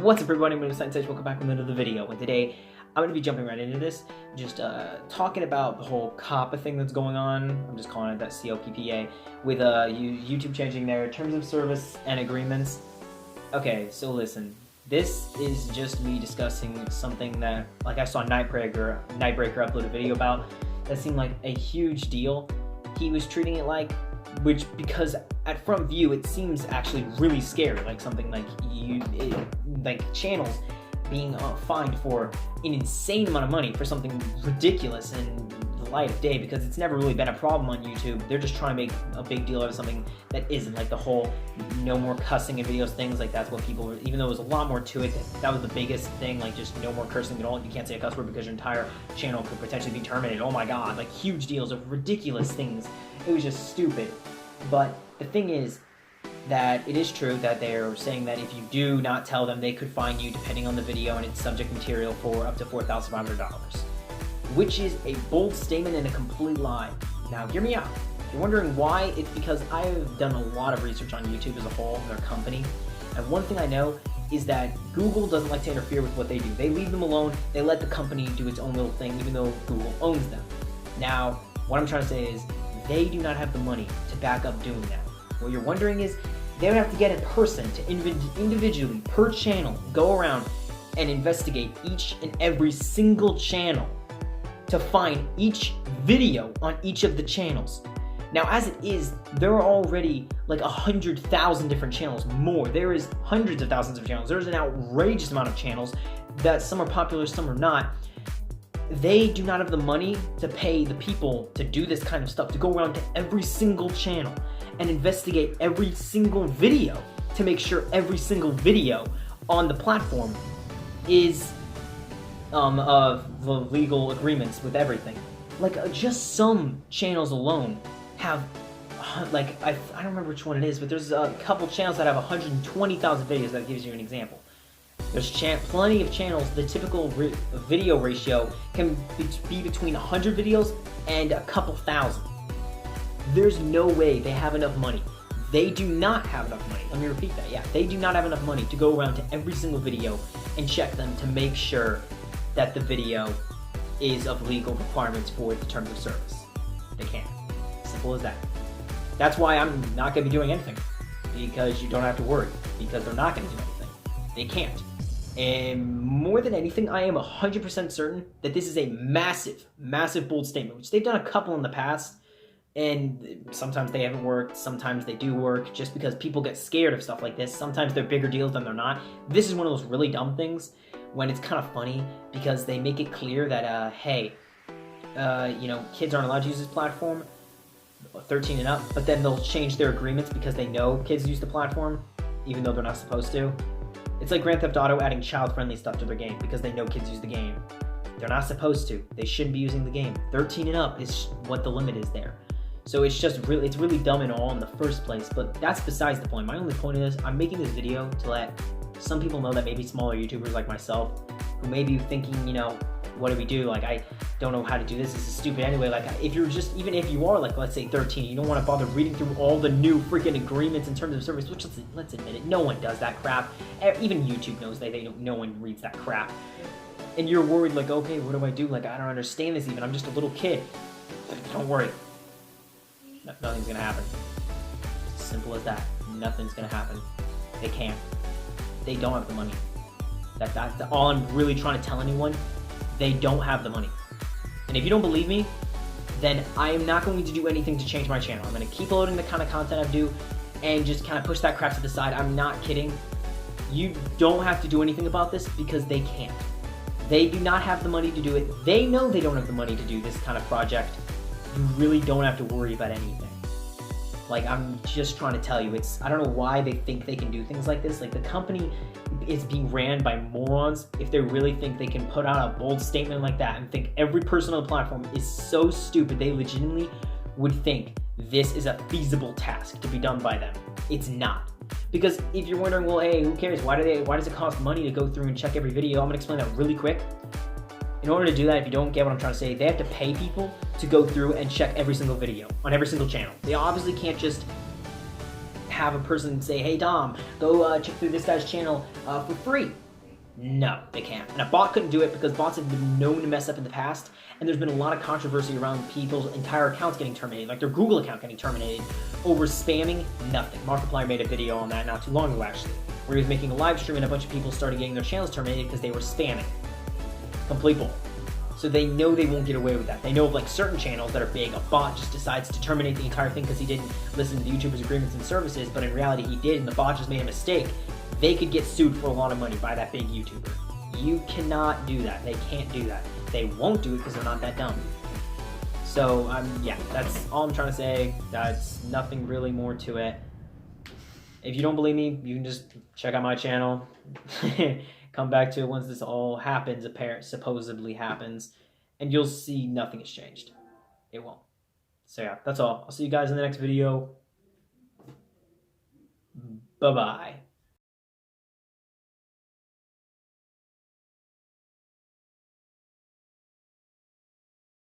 What's up everybody, my name is Sensei, welcome back with another video, and today I'm going to be jumping right into this, just talking about the whole COPPA thing that's going on. I'm just calling it that, COPPA, with YouTube changing their terms of service and agreements. Okay, so listen, this is just me discussing something that, like, I saw Nightbreaker upload a video about, that seemed like a huge deal. He was treating it like, because at front view it seems actually really scary, like something like channels being fined for an insane amount of money for something ridiculous in the light of day, because it's never really been a problem on YouTube. They're just trying to make a big deal out of something that isn't, like the whole no more cussing in videos things. Like, that's what people were, even though there was a lot more to it, that was the biggest thing, like just no more cursing at all. You can't say a cuss word because your entire channel could potentially be terminated. Oh my god, like huge deals of ridiculous things. It was just stupid. But the thing is that it is true that they're saying that if you do not tell them, they could fine you depending on the video and its subject material for up to $4,500, which is a bold statement and a complete lie. Now hear me out. If you're wondering why, it's because I've done a lot of research on YouTube as a whole, their company, and one thing I know is that Google doesn't like to interfere with what they do. They leave them alone, they let the company do its own little thing, even though Google owns them. Now, what I'm trying to say is, they do not have the money to back up doing that. What you're wondering is, they would have to get a person to individually, per channel, go around and investigate each and every single channel to find each video on each of the channels. Now, as it is, there are already like 100,000 different channels more. There is hundreds of thousands of channels. There's an outrageous amount of channels that some are popular, some are not. They do not have the money to pay the people to do this kind of stuff, to go around to every single channel and investigate every single video to make sure every single video on the platform is of the legal agreements with everything. Like, just some channels alone have, like, I don't remember which one it is, but there's a couple channels that have 120,000 videos. That gives you an example. There's plenty of channels. The typical video ratio can be between 100 videos and a couple thousand. There's no way they have enough money. They do not have enough money. Let me repeat that. Yeah, they do not have enough money to go around to every single video and check them to make sure that the video is of legal requirements for the terms of service. They can't. Simple as that. That's why I'm not going to be doing anything, because you don't have to worry, because they're not going to do anything. They can't. And more than anything, I am 100% certain that this is a massive, massive bold statement, which they've done a couple in the past, and sometimes they haven't worked, sometimes they do work, just because people get scared of stuff like this. Sometimes they're bigger deals than they're not. This is one of those really dumb things when it's kind of funny, because they make it clear that, hey, you know, kids aren't allowed to use this platform, 13 and up, but then they'll change their agreements because they know kids use the platform, even though they're not supposed to. It's like Grand Theft Auto adding child-friendly stuff to their game because they know kids use the game. They're not supposed to. They shouldn't be using the game. 13 and up is what the limit is there. So it's just really, it's really dumb and all in the first place, but that's besides the point. My only point is, I'm making this video to let some people know that maybe smaller YouTubers like myself, who may be thinking, you know, what do we do? Like, I don't know how to do this. This is stupid anyway. Like, if you're just, even if you are, like, let's say 13, you don't want to bother reading through all the new freaking agreements in terms of service, which, let's admit it, no one does that crap. Even YouTube knows no one reads that crap. And you're worried, like, okay, what do I do? Like, I don't understand this even. I'm just a little kid. Don't worry. Nothing's gonna happen. Simple as that. Nothing's gonna happen. They can't. They don't have the money. That's all I'm really trying to tell anyone. They don't have the money. And if you don't believe me, then I am not going to do anything to change my channel. I'm going to keep loading the kind of content I do and just kind of push that crap to the side. I'm not kidding. You don't have to do anything about this because they can't. They do not have the money to do it. They know they don't have the money to do this kind of project. You really don't have to worry about anything. Like, I'm just trying to tell you, I don't know why they think they can do things like this. Like, the company is being ran by morons if they really think they can put out a bold statement like that and think every person on the platform is so stupid they legitimately would think this is a feasible task to be done by them. It's not. Because if you're wondering, well, hey, who cares? Why does it cost money to go through and check every video? I'm gonna explain that really quick. In order to do that, if you don't get what I'm trying to say, they have to pay people to go through and check every single video on every single channel. They obviously can't just have a person say, hey Dom, go check through this guy's channel for free. No, they can't. And a bot couldn't do it because bots have been known to mess up in the past, and there's been a lot of controversy around people's entire accounts getting terminated, like their Google account getting terminated over spamming nothing. Markiplier made a video on that not too long ago, actually, where he was making a live stream and a bunch of people started getting their channels terminated because they were spamming. Complete bull. So they know they won't get away with that. They know of like certain channels that are big, a bot just decides to terminate the entire thing because he didn't listen to the YouTuber's agreements and services, but in reality he did, and the bot just made a mistake. They could get sued for a lot of money by that big YouTuber. You cannot do that. They can't do that. They won't do it because they're not that dumb. So, yeah, that's all I'm trying to say. That's nothing really more to it. If you don't believe me, you can just check out my channel. Come back to it once this all happens, supposedly happens, and you'll see nothing has changed. It won't. So yeah, that's all. I'll see you guys in the next video. Bye-bye.